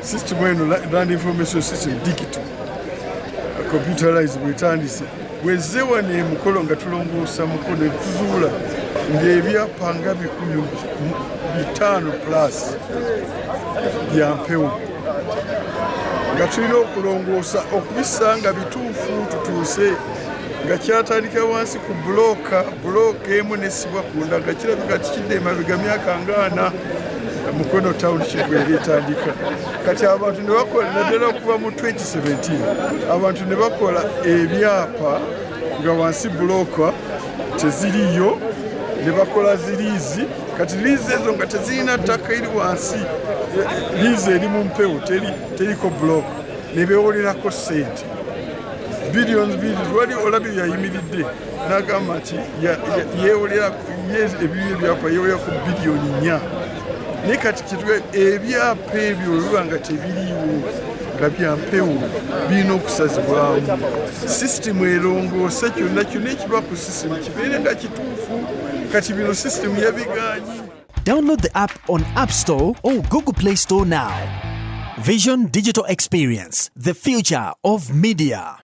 system eno land information system digital computerized bwetandise bwezze wano e Mukono nga tulongoosa Mukono tuzuula ng'ebyapa nga 500+ bya mpewo nga tulina okulongoosa okubisanga bituufu tutuuse nga kyatandika wansi ku bulooka emu nesibwa kunda nga kirabika tikidde emabega myaka nga 4 Mukono township eri etandika kati abantu ne bakola naddala okuva mu 2017 abantu ne bakola ebyapa nga wansi bulooka teziriyo ne bakola ziriizi kati liizi ezo nga tezirina ttaka eri wansi liizi eri mu mpewo teriko bulooka ne beewolerako ssente billions wali olabye yayimiridde n'agamba nti yeewolera ebibi ebyapa yeewolerako biliyoni 4 naye kati ebyapa ebyo biba nga tebiriiwo nga bya mpewo birina okusazibwamu sisitemu erongoose kyonna ekiba ku sisitemu kibeere nga kituufu kati bino sisitemu yabigaanyi. Download the app on App Store or Google Play Store now. Vision Digital Experience, the future of media.